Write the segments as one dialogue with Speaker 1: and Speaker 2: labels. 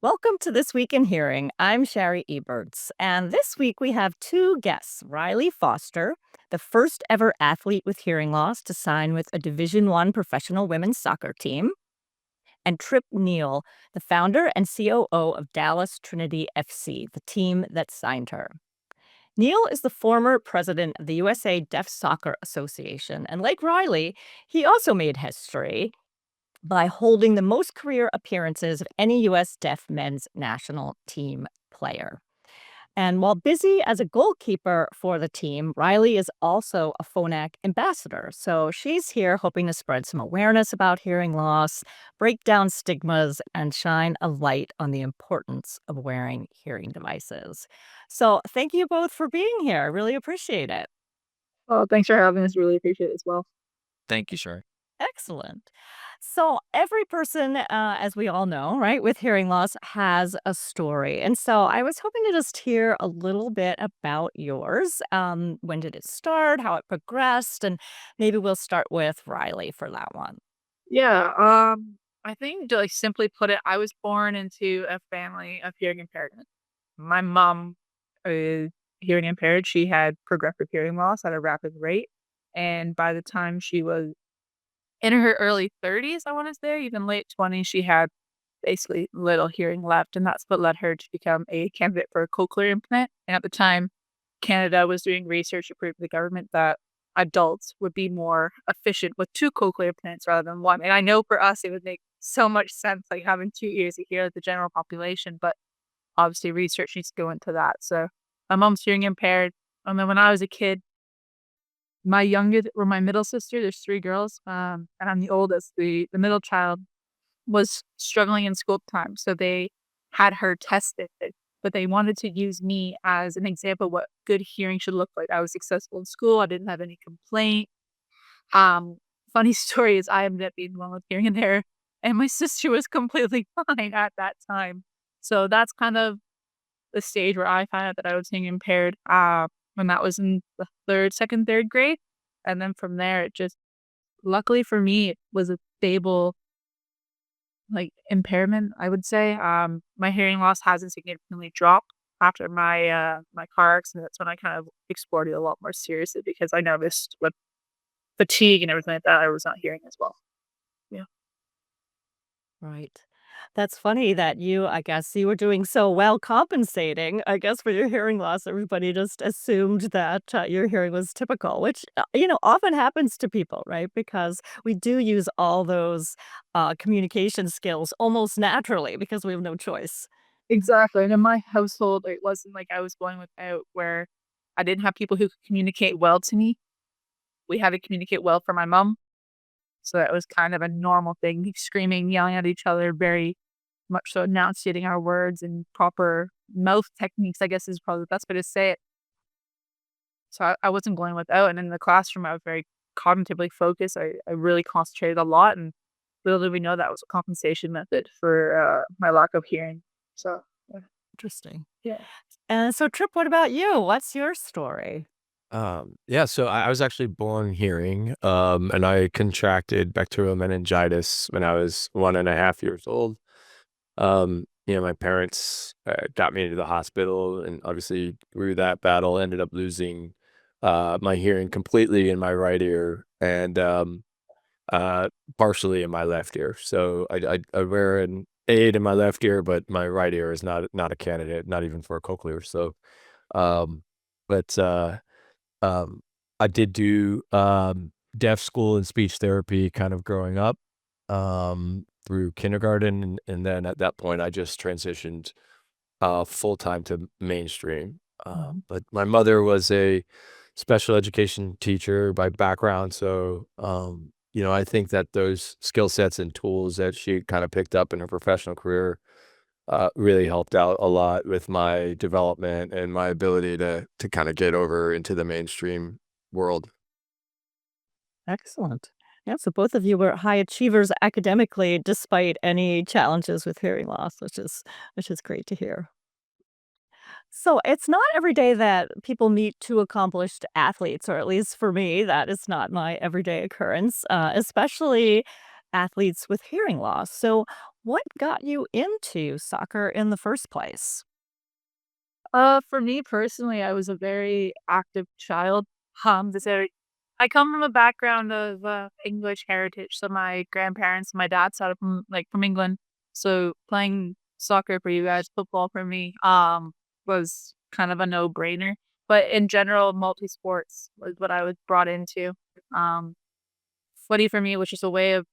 Speaker 1: Welcome to This Week in Hearing. I'm Shari Eberts, and this week we have two guests, Rylee Foster, the first ever athlete with hearing loss to sign with a Division I professional women's soccer team, and Trip Neal, the founder and COO of Dallas Trinity FC, the team that signed her. Neal is the former president of the USA Deaf Soccer Association, and like Rylee, he also made history by holding the most career appearances of any U.S. deaf men's national team player. And while busy as a goalkeeper for the team, Rylee is also a Phonak Ambassador. So she's here hoping to spread some awareness about hearing loss, break down stigmas, and shine a light on the importance of wearing hearing devices. So thank you both for being here. I really appreciate it.
Speaker 2: Oh, thanks for having us. Really appreciate it as well.
Speaker 3: Thank you, Shari.
Speaker 1: Excellent. So, every person, as we all know, right, with hearing loss has a story. And so, I was hoping to just hear a little bit about yours. When did it start? How it progressed? And maybe we'll start with Rylee for that one.
Speaker 2: Yeah, I think to simply put it, I was born into a family of hearing impairment. My mom is hearing impaired. She had progressive hearing loss at a rapid rate. And by the time she was in her early 30s, I want to say, even late 20s, she had basically little hearing left. And that's what led her to become a candidate for a cochlear implant. And at the time, Canada was doing research to prove to the government that adults would be more efficient with two cochlear implants rather than one. And I know for us, it would make so much sense, like having 2 ears to hear the general population, but obviously research needs to go into that. So my mom's hearing impaired. And then when I was a kid, my youngest or my middle sister, there's three girls, and I'm the oldest. The middle child was struggling in school at the time, so they had her tested, but they wanted to use me as an example of what good hearing should look like. I was successful in school, I didn't have any complaint. Um, Funny story is I ended up being the one with hearing impairment, and my sister was completely fine at that time. So that's kind of the stage where I found out that I was hearing impaired, when that was in the third grade, and then from there, it just luckily for me, it was a stable impairment, I would say. My hearing loss hasn't significantly dropped after my car accident. That's when I kind of explored it a lot more seriously because I noticed with fatigue and everything like that, I was not hearing as well. Yeah.
Speaker 1: Right. That's funny that I guess you were doing so well compensating, I guess, for your hearing loss. Everybody just assumed that your hearing was typical, which, often happens to people, right? Because we do use all those communication skills almost naturally because we have no choice.
Speaker 2: Exactly. And in my household, it wasn't like I was going without where I didn't have people who could communicate well to me. We had to communicate well for my mom. So that was kind of a normal thing, screaming, yelling at each other, very much so enunciating our words and proper mouth techniques, I guess is probably the best way to say it. So I wasn't going without. And in the classroom, I was very cognitively focused. I really concentrated a lot. And little did we know that was a compensation method for my lack of hearing. So, yeah.
Speaker 1: Interesting.
Speaker 2: Yeah.
Speaker 1: And so, Trip, what about you? What's your story?
Speaker 3: Yeah, so I was actually born hearing, and I contracted bacterial meningitis when I was 1.5 years old. My parents got me into the hospital, and obviously through that battle, ended up losing my hearing completely in my right ear and uh, partially in my left ear. So I wear an aid in my left ear, but my right ear is not a candidate, not even for a cochlear. So, um, but um, I did do, deaf school and speech therapy kind of growing up, through kindergarten, and then at that point, I just transitioned, full-time to mainstream.
Speaker 2: Mhm.
Speaker 3: But my mother was a special education teacher by background, so, I think that those skill sets and tools that she kinda picked up in her professional career, really helped out a lot with my development and my ability to kinda get over into the mainstream world.
Speaker 1: Excellent. Yeah, so both of you were high achievers academically despite any challenges with hearing loss, which is great to hear. So it's not every day that people meet two accomplished athletes, or at least for me, that is not my everyday occurrence, especially athletes with hearing loss. So What got you into soccer in the first place?
Speaker 2: For me personally, I was a very active child. This area, I come from a background of English heritage. So my grandparents, my dad's side from from England. So playing soccer for you guys, football for me, was kind of a no brainer. But in general, multi sports was what I was brought into. Um, Footy for me was just a way of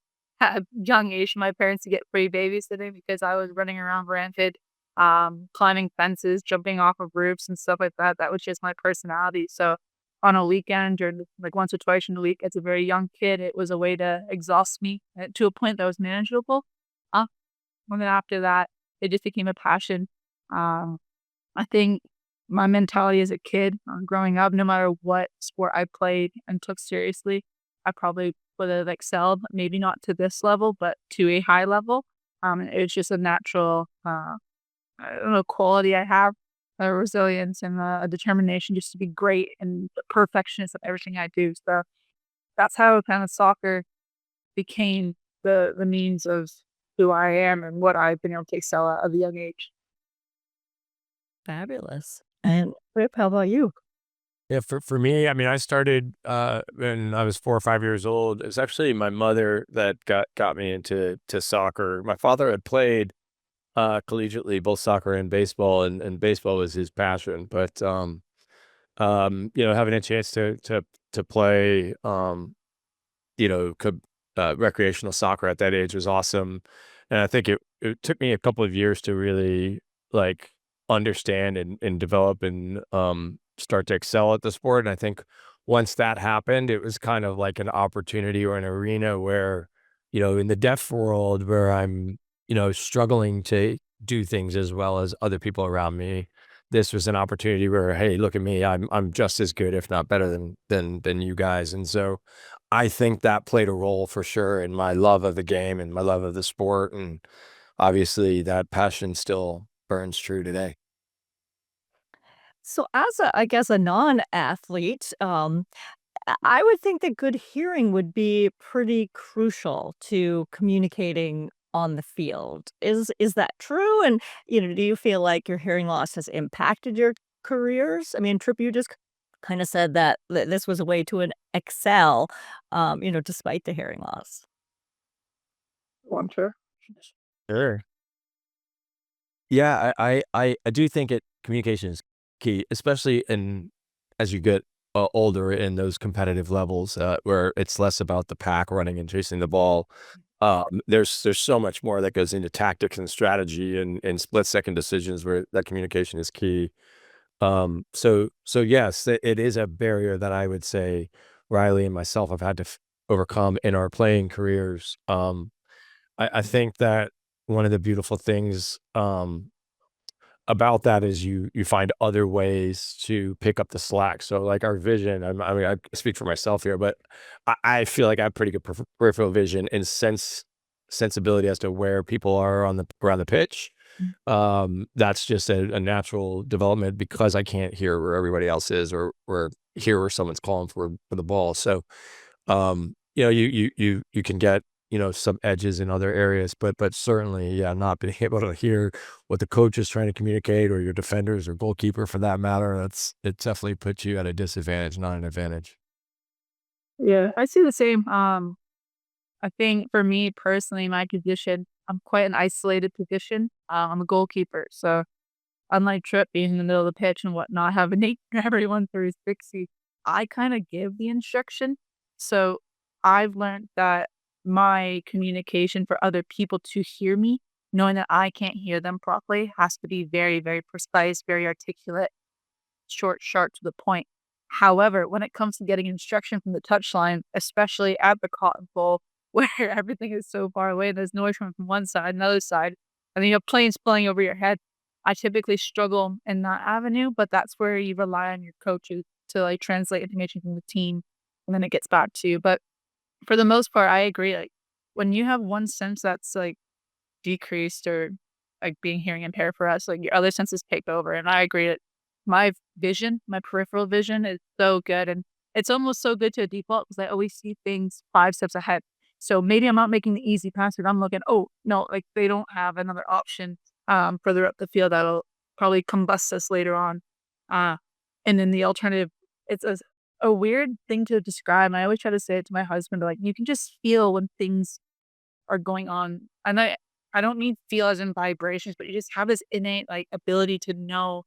Speaker 2: at a young age for my parents to get free babysitting because I was running around rampant, climbing fences, jumping off of roofs and stuff like that. That was just my personality. So on a weekend or like once or twice in a week as a very young kid, it was a way to exhaust me to a point that was manageable. Uh, and then after that, it just became a passion. Um, I think my mentality as a kid, growing up, no matter what sport I played and took seriously, I probably would have excelled, maybe not to this level, but to a high level. It's just a natural, I don't know, quality I have, a resilience and a determination just to be great and the perfectionist of everything I do. So that's how kind of soccer became the means of who I am and what I've been able to excel at a young age.
Speaker 1: Fabulous. And Rip, how about you?
Speaker 3: Yeah, for me, I mean, I started when I was 4 or 5 years old. It was actually my mother that got me into soccer. My father had played collegiately both soccer and baseball, and baseball was his passion. But having a chance to play, you know, co recreational soccer at that age was awesome, and I think it took me a couple of years to really, like, understand and develop and, start to excel at the sport, and I think once that happened, it was kind of like an opportunity or an arena where, in the deaf world where I'm, struggling to do things as well as other people around me, this was an opportunity where, "Hey, look at me, I'm just as good, if not better than you guys," and so I think that played a role for sure in my love of the game and my love of the sport, and obviously that passion still burns true today.
Speaker 1: So, as I guess, a non-athlete, I would think that good hearing would be pretty crucial to communicating on the field. Is that true? And do you feel like your hearing loss has impacted your careers? I mean, Trip, you just kind of said that this was a way to excel, despite the hearing loss.
Speaker 2: One sure.
Speaker 3: Sure. Yeah, I do think communication is key, especially in as you get older in those competitive levels where it's less about the pack running and chasing the ball. There's so much more that goes into tactics and strategy and split second decisions where that communication is key. So yes, it is a barrier that I would say Riley and myself have had to overcome in our playing careers. I think that one of the beautiful things about that is you find other ways to pick up the slack. So like our vision, I mean, I speak for myself here, but I feel like I have pretty good peripheral vision and sensibility as to where people are on the around the pitch. That's just a natural development because I can't hear where everybody else is or hear where someone's calling for the ball. So you can get, some edges in other areas, but certainly, yeah, not being able to hear what the coach is trying to communicate or your defenders or goalkeeper for that matter, it definitely puts you at a disadvantage, not an advantage.
Speaker 2: Yeah, I see the same. I think for me personally, my position, I'm quite an isolated position. I'm a goalkeeper, so unlike Trip being in the middle of the pitch and whatnot, having everyone through 60, I kind of give the instruction. So I've learned that my communication for other people to hear me, knowing that I can't hear them properly, has to be very, very precise, very articulate, short, sharp to the point. However, when it comes to getting instruction from the touchline, especially at the Cotton Bowl, where everything is so far away, there's noise coming from one side, another side, and then you have planes flying over your head. I typically struggle in that avenue, but that's where you rely on your coaches to like translate information from the team, and then it gets back to you. But for the most part, I agree. Like when you have one sense that's like decreased or like being hearing impaired for us, like your other senses take over. And I agree that my vision, my peripheral vision is so good. And it's almost so good to a default because I always see things 5 steps ahead. So maybe I'm not making the easy pass, but I'm looking, oh no, like they don't have another option further up the field that'll probably combust us later on. Uh, and then the alternative, it's a weird thing to describe. And I always try to say it to my husband, like you can just feel when things are going on. And I don't mean feel as in vibrations, but you just have this innate like ability to know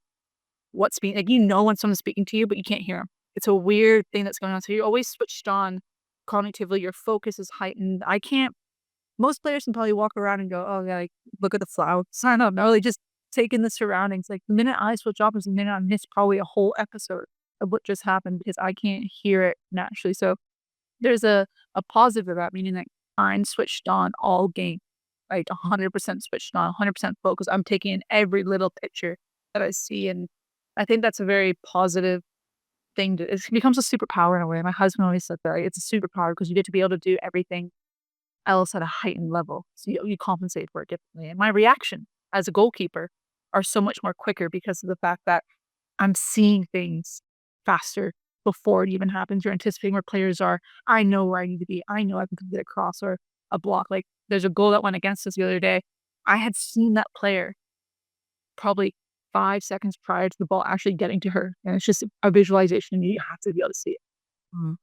Speaker 2: what's being like, when someone's speaking to you, but you can't hear them. It's a weird thing that's going on. So you're always switched on cognitively. Your focus is heightened. I can't. Most players can probably walk around and go, "Oh yeah, like look at the flowers." I don't know. They just take in the surroundings. Like the minute I switch off is the minute I miss probably a whole episode of what just happened because I can't hear it naturally. So there's a positive of that, meaning that I'm switched on all game, like 100% switched on, 100% focused. I'm taking in every little picture that I see, and I think that's a very positive thing. It becomes a superpower in a way. My husband always said that right? It's a superpower because you get to be able to do everything else at a heightened level, so you compensate for it differently. And my reaction as a goalkeeper are so much more quicker because of the fact that I'm seeing things faster before it even happens. You're anticipating where players are. I know where I need to be. I know I can get a cross or a block. Like there's a goal that went against us the other day. I had seen that player probably 5 seconds prior to the ball actually getting to her. And it's just a visualization. You have to be able to see it.
Speaker 1: Mm.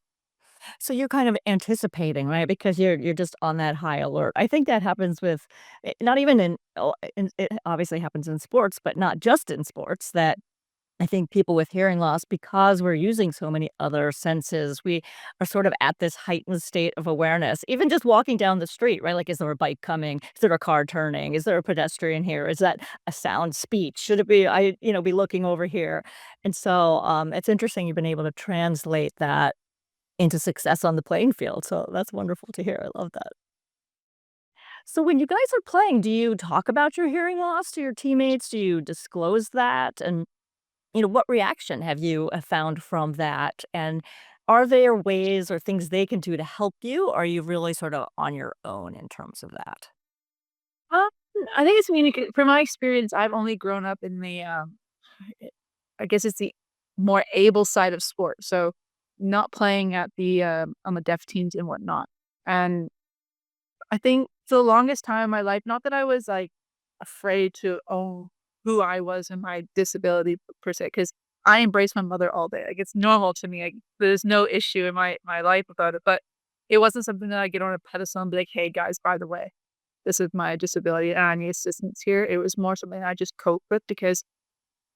Speaker 1: So you're kind of anticipating, right? Because you're just on that high alert. I think that happens with not even in it obviously happens in sports, but not just in sports that I think people with hearing loss, because we're using so many other senses, we are sort of at this heightened state of awareness. Even just walking down the street, right? Like, is there a bike coming? Is there a car turning? Is there a pedestrian here? Is that a sound speech? Should it be be looking over here? And so it's interesting you've been able to translate that into success on the playing field. So that's wonderful to hear. I love that. So when you guys are playing, do you talk about your hearing loss to your teammates? Do you disclose that? And what reaction have you found from that? And are there ways or things they can do to help you? Or are you really sort of on your own in terms of that?
Speaker 2: Um, I think it's from my experience, I've only grown up in eh, I guess it's the more able side of sport. So not playing at on the deaf teams and whatnot. And I think for the longest time in my life, not that I was like afraid to own who I was and my disability per se, because I embrace my mother all day. Like it's normal to me. Like there's no issue in my life about it. But it wasn't something that I get on a pedestal and be like, hey guys, by the way, this is my disability and I need assistance here. It was more something I just cope with because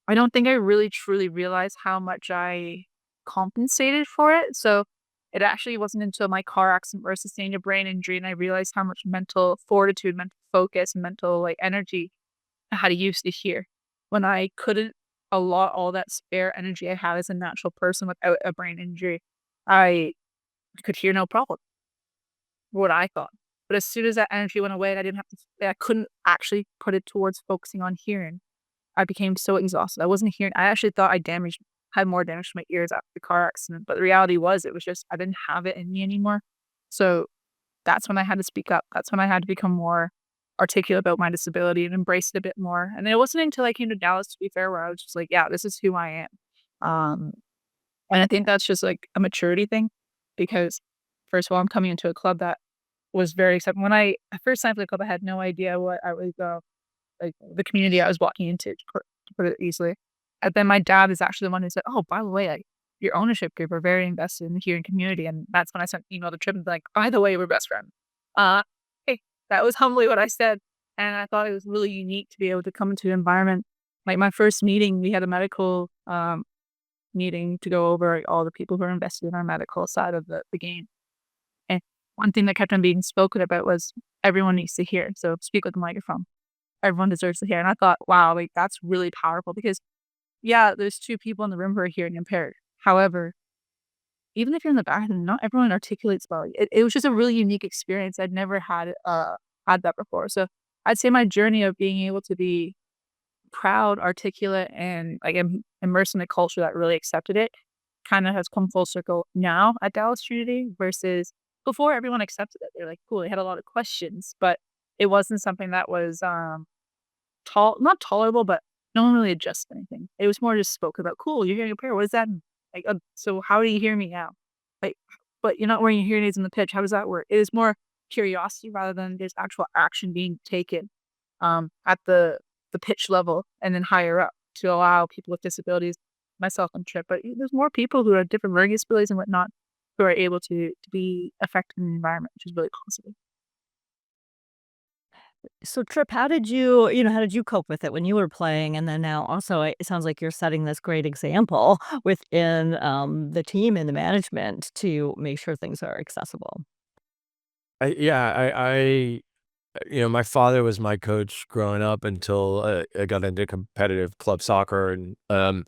Speaker 2: I don't think I really truly realized how much I compensated for it. So it actually wasn't until my car accident where I sustained a brain injury and I realized how much mental fortitude, mental focus, mental like energy I had to use to hear when I couldn't allot all that spare energy I had as a natural person without a brain injury. I could hear no problem, what I thought. But as soon as that energy went away and I couldn't actually put it towards focusing on hearing. I became so exhausted. I wasn't hearing. I actually thought had more damage to my ears after the car accident, but the reality was it was just I didn't have it in me anymore. So that's when I had to speak up. That's when I had to become more articulate about my disability and embrace it a bit more. And it wasn't until I came to Dallas, to be fair, where I was just like, yeah, this is who I am. And I think that's just like a maturity thing because first of all, I'm coming into a club that was very accepting. When I first signed for the club, I had no idea what I was like, the community I was walking into, to put it easily. And then my dad is actually the one who said, "Oh, by the way, like, your ownership group are very invested in the hearing community," and that's when I sent an email to Trip and be like, "By the way, we're best friends." Uh, hey, that was humbly what I said, and I thought it was really unique to be able to come into an environment like, my first meeting, we had a medical, meeting to go over like, all the people who are invested in our medical side of the game, and one thing that kept on being spoken about was everyone needs to hear, so speak with the microphone. Everyone deserves to hear. And I thought, wow, like that's really powerful because yeah, there's two people in the room who are hearing impaired. However, even if you're in the bathroom, not everyone articulates well. It was just a really unique experience. I'd never had that before. So I'd say my journey of being able to be proud, articulate, and like immersed in a culture that really accepted it kind of has come full circle now at Dallas Trinity versus before everyone accepted it. They're like, cool, they had a lot of questions, but it wasn't something that was not tolerable, but no one really adjusted anything. It was more just spoke about, "Cool, you're hearing impaired. What does that mean? Like, so how do you hear me now? Like, but you're not wearing your hearing aids in the pitch. How does that work?" It is more curiosity rather than there's actual action being taken at the pitch level and then higher up to allow people with disabilities, myself and Trip. But there's more people who have different learning disabilities and whatnot who are able to be effective in the environment, which is really positive.
Speaker 1: So, Trip, how did you cope with it when you were playing? And then now also, it sounds like you're setting this great example within the team and the management to make sure things are accessible.
Speaker 3: I my father was my coach growing up until I got into competitive club soccer, and then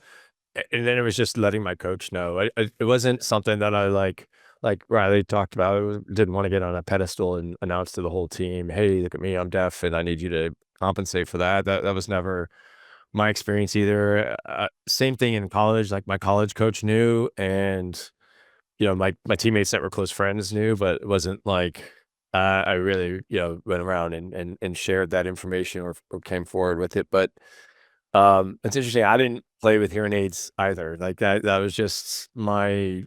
Speaker 3: it was just letting my coach know. It wasn't something that I like Riley talked about. Didn't want to get on a pedestal and announce to the whole team, "Hey, look at me, I'm deaf, and I need you to compensate for that." That was never my experience either. Same thing in college. Like my college coach knew, and my teammates that were close friends knew, but it wasn't like I really went around and shared that information or came forward with it. But it's interesting. I didn't play with hearing aids either. Like that was just my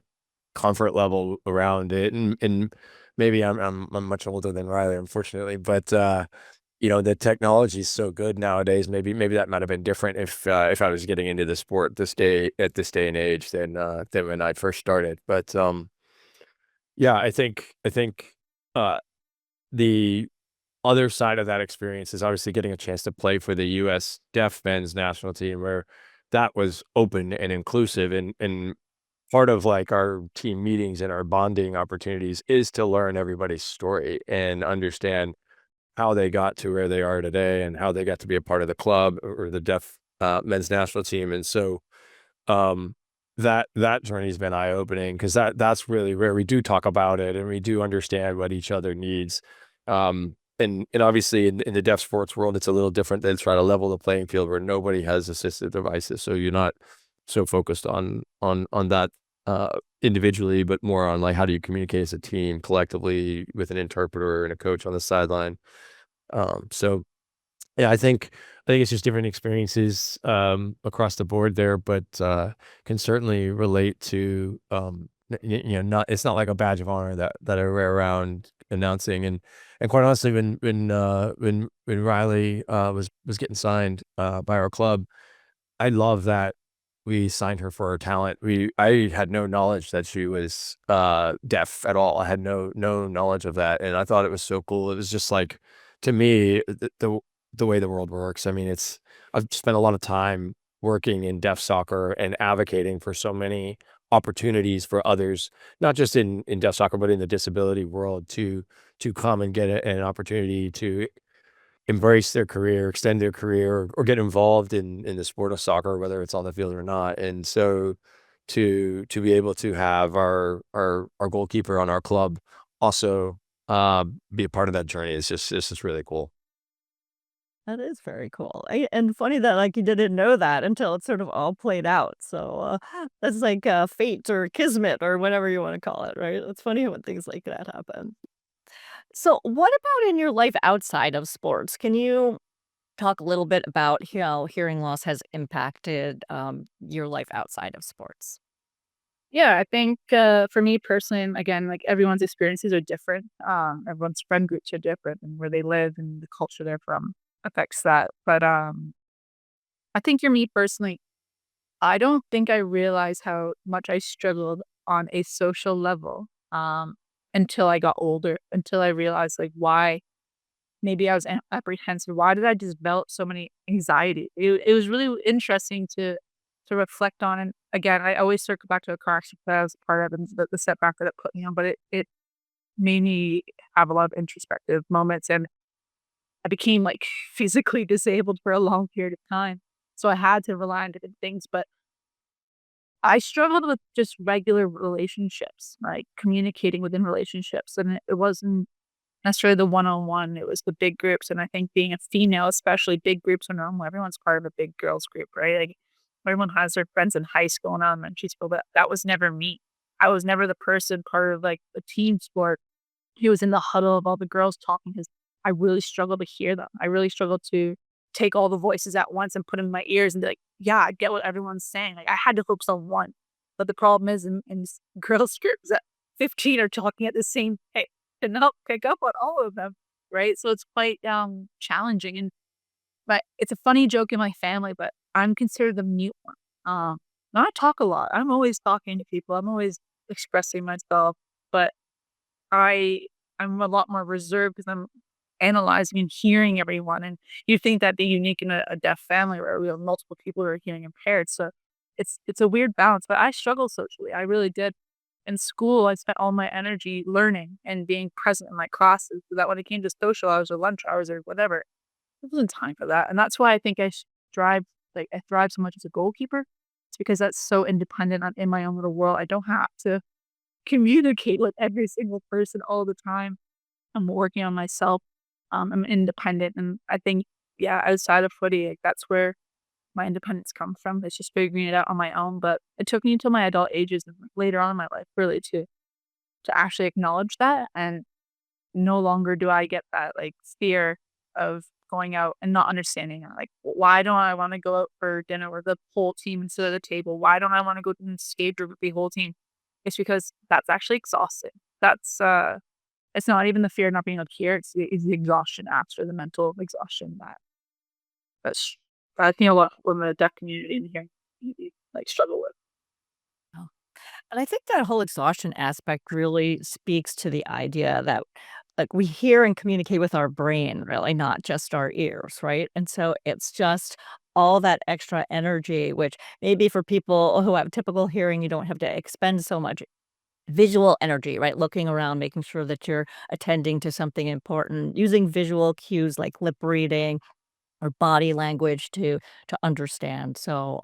Speaker 3: comfort level around it. And maybe I'm much older than Riley, unfortunately. But the technology is so good nowadays. Maybe that might have been different if I was getting into the sport this day and age than when I first started. But yeah, I think uh the other side of that experience is obviously getting a chance to play for the US deaf men's national team, where that was open and inclusive, and part of like our team meetings and our bonding opportunities is to learn everybody's story and understand how they got to where they are today and how they got to be a part of the club or the deaf men's national team. And so um, that journey's been eye-opening because that's really where we do talk about it and we do understand what each other needs. And obviously in the deaf sports world, it's a little different. They try to level the playing field where nobody has assistive devices, so you're not so focused on that individually, but more on like how do you communicate as a team collectively with an interpreter and a coach on the sideline. So yeah, I think it's just different experiences, across the board there, but, can certainly relate to, not it's not like a badge of honor that I wear around announcing, and quite honestly, when Riley, was getting signed, by our club, I love that we signed her for her talent. I had no knowledge that she was, deaf at all. I had no knowledge of that, and I thought it was so cool. It was just like, to me, the way the world works. I mean, I've spent a lot of time working in deaf soccer and advocating for so many opportunities for others, not just in deaf soccer, but in the disability world to come and get an opportunity to embrace their career, extend their career, or get involved in the sport of soccer, whether it's on the field or not. And so to be able to have our goalkeeper on our club also be a part of that journey is just it's just really cool.
Speaker 1: That is very cool. And funny that like you didn't know that until it's sort of all played out. So that's like fate or kismet or whatever you want to call it, right? It's funny when things like that happen. So, what about in your life outside of sports? Can you talk a little bit about how hearing loss has impacted your life outside of sports?
Speaker 2: Yeah, I think for me personally, and again, like everyone's experiences are different. Everyone's friend groups are different, and where they live and the culture they're from affects that. But I think for me personally, I don't think I realized how much I struggled on a social level until I got older. Until I realized like why maybe I was apprehensive. Why did I just develop so many anxiety? It was really interesting to reflect on. And again, I always circle back to a car accident that I was a part of and the setback that it put me on. But it made me have a lot of introspective moments, and I became like physically disabled for a long period of time. So I had to rely on different things, but I struggled with just regular relationships, like communicating within relationships, and it wasn't necessarily the one-on-one, it was the big groups. And I think being a female, especially, big groups are normal. Everyone's part of a big girls group, right? Like, everyone has their friends in high school and elementary school, but that was never me. I was never the person part of, like, a team sport who was in the huddle of all the girls talking, because I really struggled to hear them. I really struggled to take all the voices at once and put them in my ears and be like, "Yeah, I get what everyone's saying." Like, I had to focus on one. But the problem is in girls groups at 15 are talking at the same and help pick up on all of them, right? So it's quite challenging. But it's a funny joke in my family, but I'm considered the mute one. Now I talk a lot. I'm always talking to people. I'm always expressing myself, but I I'm a lot more reserved because I'm analyzing and hearing everyone. And you think that'd be unique in a deaf family where we have multiple people who are hearing impaired. So it's a weird balance. But I struggle socially. I really did. In school, I spent all my energy learning and being present in my classes so that when it came to social hours or lunch hours or whatever, there wasn't time for that, and that's why I think I thrive so much as a goalkeeper. It's because that's so independent. I'm in my own little world. I don't have to communicate with every single person all the time. I'm working on myself. I'm independent, and I think, yeah, outside of footy, like, that's where my independence comes from. It's just figuring it out on my own, but it took me until my adult ages and later on in my life really to actually acknowledge that, and no longer do I get that, like, fear of going out and not understanding that, like, why don't I wanna go out for dinner with the whole team instead of the table? Why don't I wanna go and skate with the whole team? It's because that's actually exhausting. It's not even the fear of not being able to hear, it's the exhaustion after, the mental exhaustion that's I think a lot of women in the deaf community in here, like, struggle with.
Speaker 1: Oh. And I think that whole exhaustion aspect really speaks to the idea that, like, we hear and communicate with our brain, really, not just our ears, right? And so it's just all that extra energy, which maybe for people who have typical hearing, you don't have to expend so much visual energy, right? Looking around, making sure that you're attending to something important, using visual cues like lip reading or body language to understand. So,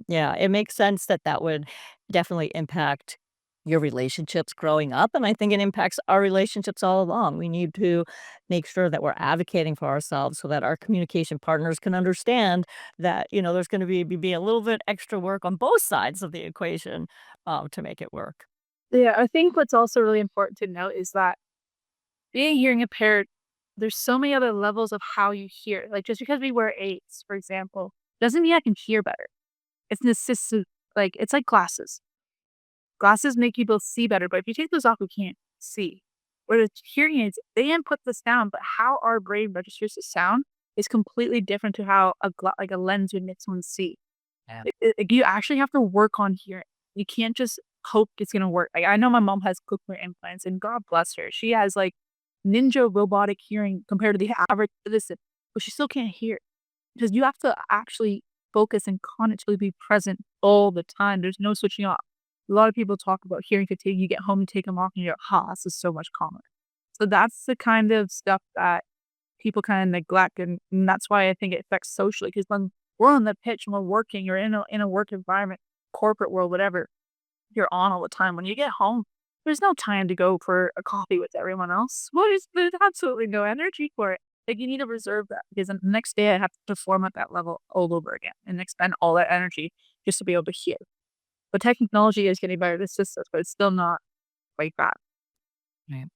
Speaker 1: yeah, it makes sense that that would definitely impact your relationships growing up, and I think it impacts our relationships all along. We need to make sure that we're advocating for ourselves so that our communication partners can understand that, there's gonna be a little bit extra work on both sides of the equation, to make it work.
Speaker 2: Yeah, I think what's also really important to note is that being hearing impaired, there's so many other levels of how you hear. Like, just because we wear aids, for example, doesn't mean I can hear better. It's an assistant, like, it's like glasses. Glasses make you both see better, but if you take those off, you can't see. Whereas hearing aids, they input the sound, but how our brain registers the sound is completely different to how like a lens would make someone see.
Speaker 1: Yeah.
Speaker 2: You actually have to work on hearing. You can't just hope it's gonna work. Like, I know my mom has cochlear implants, and God bless her. She has, like, ninja robotic hearing compared to the average citizen, but she still can't hear because you have to actually focus and consciously be present all the time. There's no switching off. A lot of people talk about hearing fatigue. You get home and take them off, and you're like, "Ha, this is so much calmer." So that's the kind of stuff that people kinda neglect, and that's why I think it affects socially. Because when we're on the pitch and we're working, you're in a work environment, corporate world, whatever, you're on all the time. When you get home, there's no time to go for a coffee with everyone else. There's absolutely no energy for it. Like, you need to reserve that because the next day I have to perform at that level all over again and expend all that energy just to be able to hear. But technology is getting better to assist us, but it's still not like that.
Speaker 1: Right.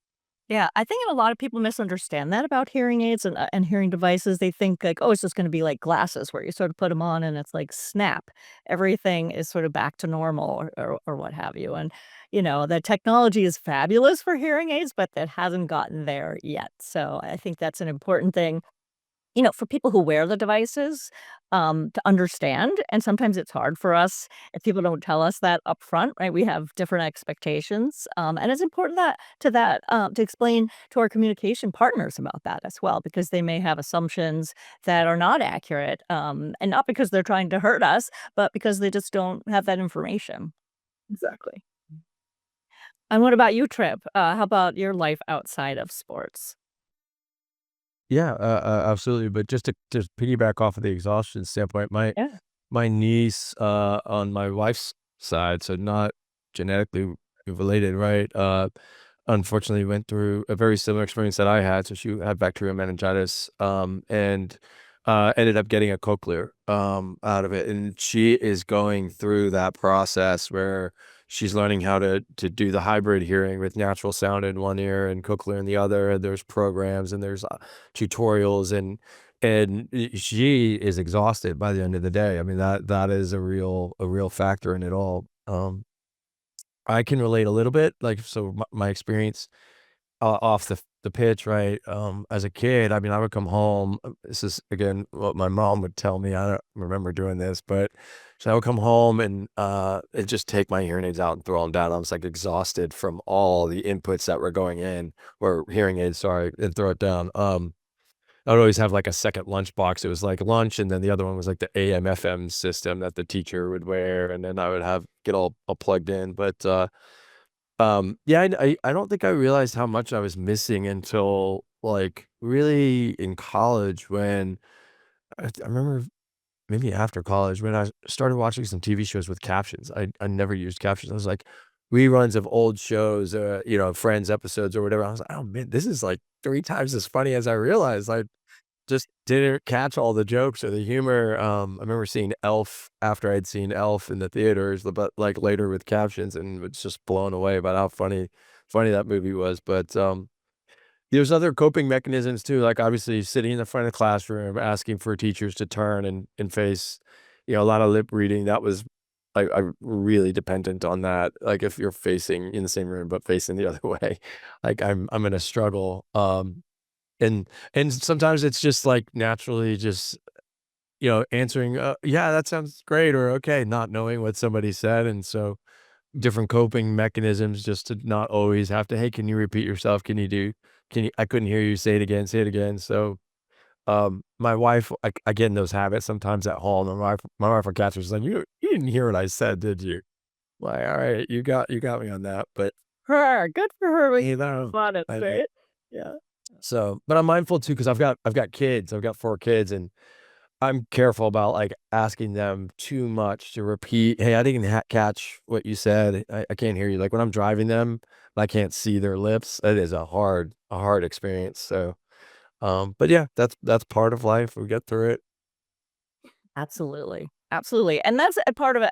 Speaker 1: Yeah, I think a lot of people misunderstand that about hearing aids and hearing devices. They think like, oh, it's just going to be like glasses where you sort of put them on and it's like snap, everything is sort of back to normal or what have you. And the technology is fabulous for hearing aids, but that hasn't gotten there yet. So I think that's an important thing for people who wear the devices, to understand, and sometimes it's hard for us if people don't tell us that up front, right? We have different expectations, and it's important to explain to our communication partners about that as well, because they may have assumptions that are not accurate, and not because they're trying to hurt us, but because they just don't have that information.
Speaker 2: Exactly.
Speaker 1: And what about you, Trip? How about your life outside of sports?
Speaker 3: Yeah, absolutely. But just to piggyback off of the exhaustion standpoint,
Speaker 1: Yeah.
Speaker 3: my niece on my wife's side, so not genetically related, right? Unfortunately went through a very similar experience that I had. So she had bacterial meningitis, and ended up getting a cochlear out of it. And she is going through that process where she's learning how to do the hybrid hearing with natural sound in one ear and cochlear in the other. And there's programs and there's tutorials and she is exhausted by the end of the day. I mean, that is a real factor in it all. I can relate a little bit, like, so my experience, off the pitch, right? As a kid, I mean, I would come home. This is again what my mom would tell me. I don't remember doing this, but so I would come home and just take my hearing aids out and throw them down. I was like exhausted from all the inputs that were going in, or hearing aids, sorry, and throw it down. I would always have like a second lunch box. It was like lunch, and then the other one was like the AM FM system that the teacher would wear, and then I would have get all plugged in. But yeah, I don't think I realized how much I was missing until, like, really in college when I remember maybe after college when I started watching some TV shows with captions. I never used captions. I was like, reruns of old shows, Friends episodes or whatever. I was like, "Oh, man, this is, like, 3 times as funny as I realized." I just didn't catch all the jokes or the humor. I remember seeing Elf after I'd seen Elf in the theaters, but, like, later with captions, and was just blown away about how funny that movie was. But, there's other coping mechanisms too, like, obviously, sitting in the front of the classroom, asking for teachers to turn and face, a lot of lip reading. That was I'm really dependent on that. Like, if you're facing in the same room, but facing the other way, like, I'm gonna struggle. And sometimes it's just, like, naturally just, answering, "Yeah, that sounds great," or "Okay," not knowing what somebody said, and so different coping mechanisms just to not always have to, "Hey, can you repeat yourself? Can you I couldn't hear you, say it again." So, my wife, I get in those habits sometimes at home, and my wife will catch me, she's like, "You didn't hear what I said, did you?" Like, "Alright, you got me on that," but,
Speaker 1: Her, good for her
Speaker 3: you
Speaker 1: making
Speaker 3: know,
Speaker 1: fun of
Speaker 3: I
Speaker 1: it. Yeah.
Speaker 3: so but I'm mindful too because 'cause I've got kids, I've got 4 kids, and I'm careful about, like, asking them too much to repeat, "Hey, I didn't catch what you said. I can't hear you." Like, when I'm driving them, I can't see their lips. It is a hard experience, so, but yeah, that's part of life. We get through it.
Speaker 1: Absolutely, absolutely, and that's a part of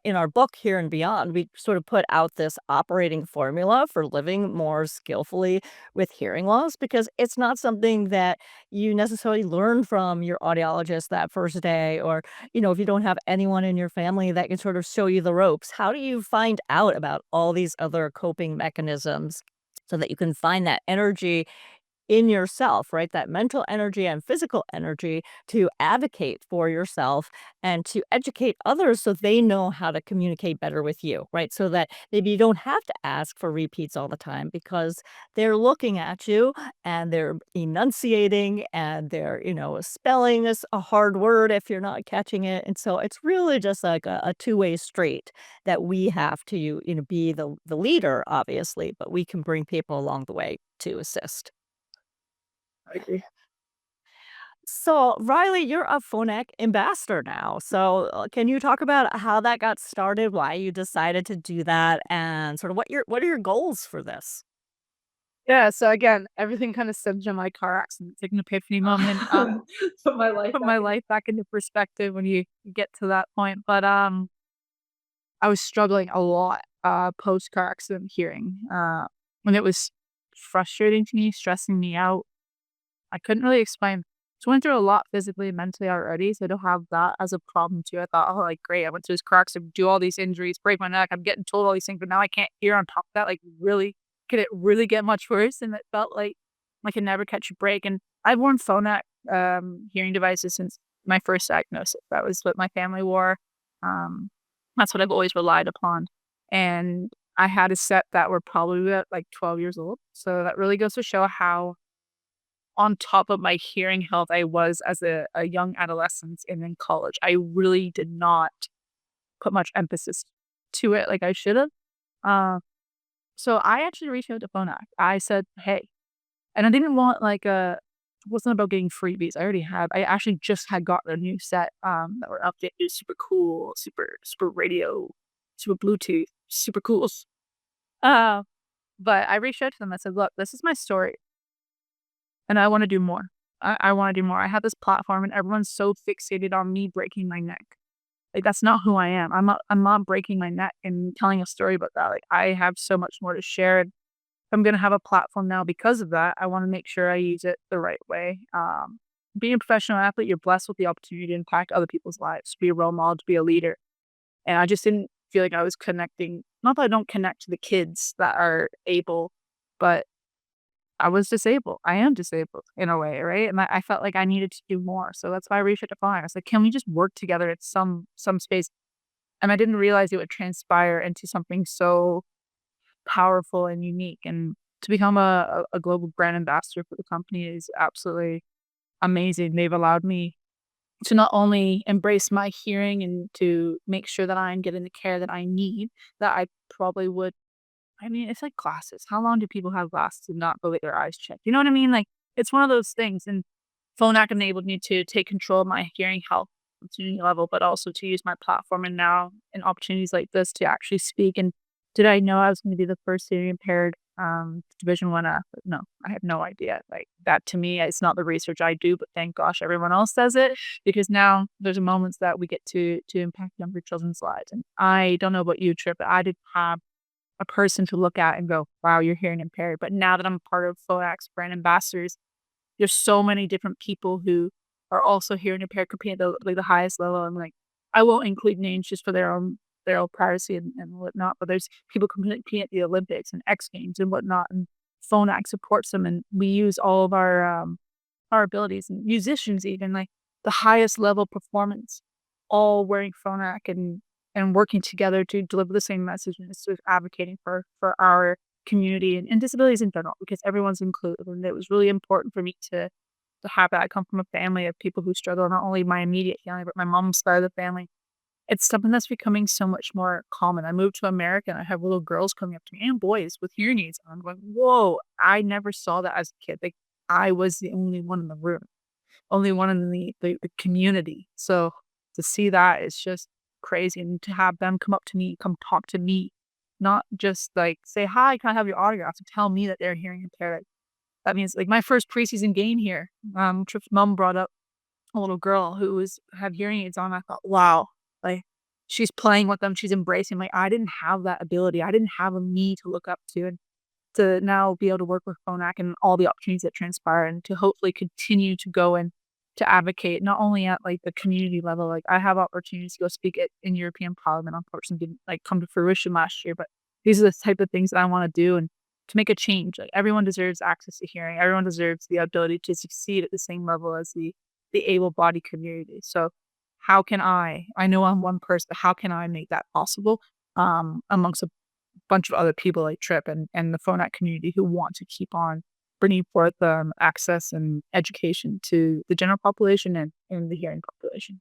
Speaker 1: in our book Here and Beyond, we sort of put out this operating formula for living more skillfully with hearing loss because it's not something that you necessarily learn from your audiologist that first day, or if you don't have anyone in your family that can sort of show you the ropes. How do you find out about all these other coping mechanisms so that you can find that energy in yourself, right? That mental energy and physical energy to advocate for yourself and to educate others so they know how to communicate better with you, right? So that maybe you don't have to ask for repeats all the time because they're looking at you and they're enunciating and they're, spelling is a hard word if you're not catching it. And so it's really just like a two-way street that we have to, be the leader, obviously, but we can bring people along the way to assist.
Speaker 2: I agree.
Speaker 1: So, Riley, you're a Phonak ambassador now. So, can you talk about how that got started, why you decided to do that, and sort of what are your goals for this?
Speaker 2: Yeah, so again, everything kinda stems from my car accident. It's like an epiphany moment, put my life back into perspective when you get to that point, but, I was struggling a lot, post-car accident hearing, and it was frustrating to me, stressing me out. I couldn't really explain. So I went through a lot physically and mentally already, so I don't have that as a problem too. I thought, "Oh, like, great, I went through this car accident, do all these injuries, break my neck, I'm getting told all these things, but now I can't hear on top of that, like, really could it really get much worse?" And it felt like I could never catch a break, and I've worn Phonak, hearing devices since my first diagnosis. That was what my family wore. Um, that's what I've always relied upon, and I had a set that were probably about, like, 12 years old, so that really goes to show how on top of my hearing health I was as a young adolescent and in college. I really did not put much emphasis to it like I should have. Uh, so I actually reached out to Phonak. I said, "Hey," and I didn't want like a it wasn't about getting freebies. I actually just had gotten a new set that were updated, super cool, super radio, super Bluetooth, super cool. Uh, but I reached out to them. I said, "Look, this is my story. And I wanna do more. I wanna do more. I have this platform and everyone's so fixated on me breaking my neck. Like, that's not who I am. I'm not breaking my neck and telling a story about that. Like, I have so much more to share, and if I'm gonna have a platform now because of that, I wanna make sure I use it the right way. Being a professional athlete, you're blessed with the opportunity to impact other people's lives, to be a role model, to be a leader, and I just didn't feel like I was connecting not that I don't connect to the kids that are able but I was disabled. I am disabled in a way, right? And I felt like I needed to do more. So that's why I reached out to Phonak. I was like, can we just work together at some space? And I didn't realize it would transpire into something so powerful and unique. And to become a global brand ambassador for the company is absolutely amazing. They've allowed me to not only embrace my hearing and to make sure that I'm getting the care that I need, that I probably would. I mean, it's like glasses. How long do people have glasses and not go get their eyes checked? You know what I mean? Like, it's one of those things. And Phonak enabled me to take control of my hearing health opportunity level, but also to use my platform and now in opportunities like this to actually speak. And did I know I was going to be the first hearing impaired Division One athlete? No, I had no idea. Like that to me, it's not the research I do, but thank gosh everyone else does it because now there's moments that we get to impact younger children's lives. And I don't know about you, Trip, but I didn't have a person to look at and go, wow, you're hearing impaired. But now that I'm part of Phonak's brand ambassadors, there's so many different people who are also hearing impaired competing at the highest level. And like, I won't include names just for their own privacy and whatnot, but there's people competing at the Olympics and X Games and whatnot. And Phonak supports them, and we use all of our abilities and musicians even like the highest level performance, all wearing Phonak and working together to deliver the same message and sort of advocating for our community and disabilities in general because everyone's included. And it was really important for me to have that. I come from a family of people who struggle, not only my immediate family, but my mom's side of the family. It's something that's becoming so much more common. I moved to America and I have little girls coming up to me and boys with hearing aids. And I'm going, whoa, I never saw that as a kid. Like I was the only one in the room, only one in the community. So to see that is just crazy. And to have them come up to me, come talk to me, not just like say, hi, can I have your autograph? To tell me that they're hearing impaired. That means like my first preseason game here, Trip's mom brought up a little girl who had hearing aids on. I thought, wow, like she's playing with them, she's embracing. Like I didn't have that ability. I didn't have a me to look up to. And to now be able to work with Phonak and all the opportunities that transpire and to hopefully continue to go and to advocate not only at like the community level, like I have opportunities to go speak in European Parliament. Unfortunately didn't like come to fruition last year, but these are the type of things that I want to do and to make a change. Like everyone deserves access to hearing. Everyone deserves the ability to succeed at the same level as the able-bodied community. So how can I know I'm one person, but how can I make that possible amongst a bunch of other people like Trip and the Phonak community who want to keep on bringing forth access and education to the general population and the hearing population.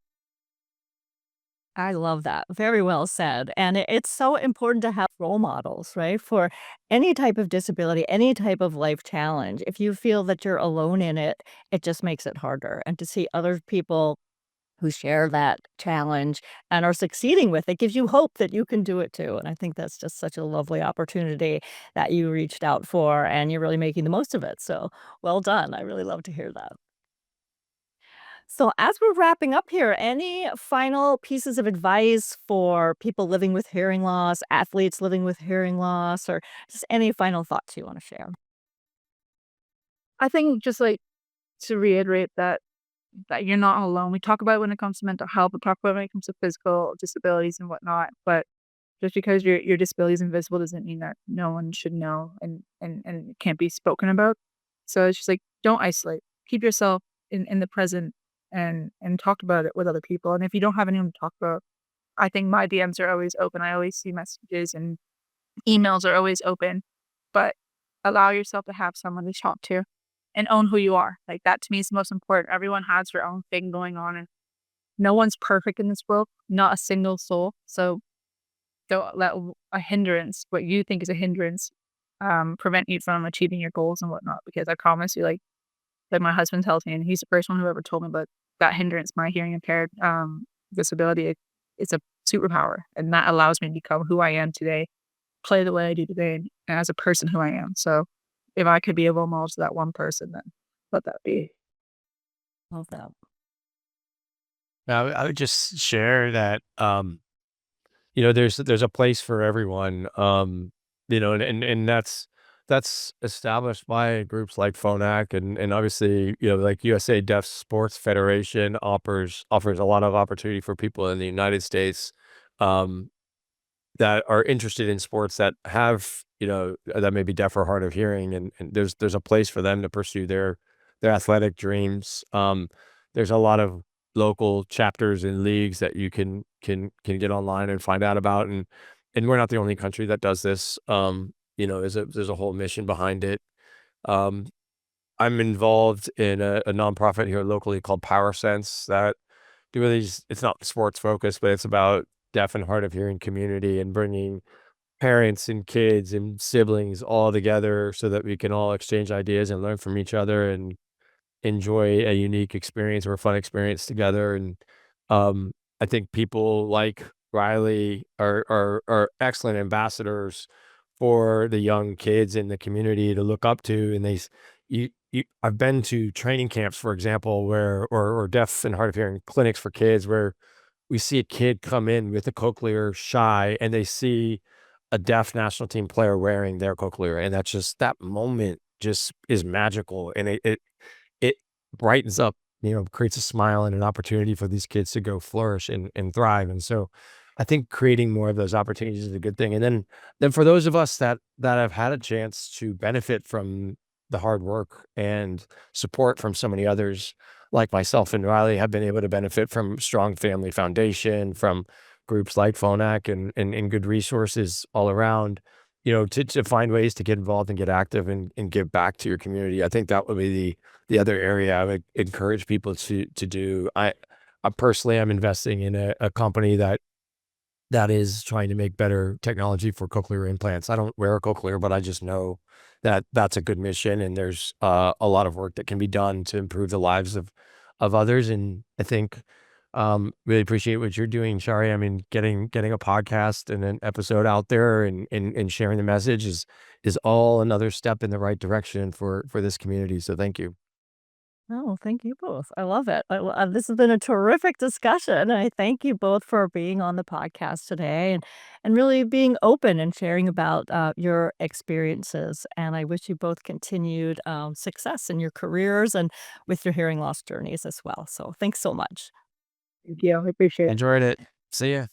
Speaker 1: I love that. Very well said. And it's so important to have role models, right? For any type of disability, any type of life challenge. If you feel that you're alone in it, it just makes it harder. And to see other people who share that challenge and are succeeding with it gives you hope that you can do it too. And I think that's just such a lovely opportunity that you reached out for and you're really making the most of it. So well done. I really love to hear that. So, as we're wrapping up here, any final pieces of advice for people living with hearing loss, athletes living with hearing loss, or just any final thoughts you want to share?
Speaker 2: I think just like to reiterate that you're not alone. We talk about it when it comes to mental health, we talk about it when it comes to physical disabilities and whatnot, but just because your disability is invisible doesn't mean that no one should know and it can't be spoken about. So it's just like don't isolate. Keep yourself in the present and talk about it with other people. And if you don't have anyone to talk about, I think my DMs are always open. I always see messages and emails are always open, but allow yourself to have someone to talk to and own who you are. Like that to me is the most important. Everyone has their own thing going on and no one's perfect in this world, not a single soul. So don't let a hindrance, what you think is a hindrance, prevent you from achieving your goals and whatnot. Because I promise you, like my husband tells me, and he's the first one who ever told me about that hindrance, my hearing impaired disability. It's a superpower, and that allows me to become who I am today, play the way I do today, and as a person who I am. So, if I could be a role model to that one person, then let that be.
Speaker 1: Love that.
Speaker 3: I would just share that, there's a place for everyone, and that's established by groups like Phonak and obviously, like USA Deaf Sports Federation offers a lot of opportunity for people in the United States, um, that are interested in sports that have, that may be deaf or hard of hearing, and there's a place for them to pursue their athletic dreams. There's a lot of local chapters and leagues that you can get online and find out about, and we're not the only country that does this. There's a whole mission behind it. Um, I'm involved in a nonprofit here locally called Power Sense that it's not sports focused, but it's about deaf and hard of hearing community and bringing parents and kids and siblings all together so that we can all exchange ideas and learn from each other and enjoy a unique experience or a fun experience together. And um, I think people like Rylee are excellent ambassadors for the young kids in the community to look up to. And I've been to training camps, for example, or deaf and hard of hearing clinics for kids where we see a kid come in with a cochlear shy and they see a deaf national team player wearing their cochlear. And that moment just is magical. And it brightens up, creates a smile and an opportunity for these kids to go flourish and thrive. And so I think creating more of those opportunities is a good thing. And then for those of us that have had a chance to benefit from the hard work and support from so many others, like myself and Rylee, have been able to benefit from strong family foundation, from groups like Phonak and good resources all around, to find ways to get involved and get active and give back to your community. I think that would be the other area I would encourage people to do. I personally am investing in a company that is trying to make better technology for cochlear implants. I don't wear a cochlear, but I just know that that's a good mission, and there's a lot of work that can be done to improve the lives of others. And I think really appreciate what you're doing, Shari. I mean, getting a podcast and an episode out there and sharing the message is all another step in the right direction for this community. So thank you.
Speaker 1: Oh, thank you both. I love it. This has been a terrific discussion. I thank you both for being on the podcast today and really being open and sharing about your experiences. And I wish you both continued success in your careers and with your hearing loss journeys as well. So thanks so much.
Speaker 2: Thank you. I appreciate it.
Speaker 3: Enjoyed it. See ya.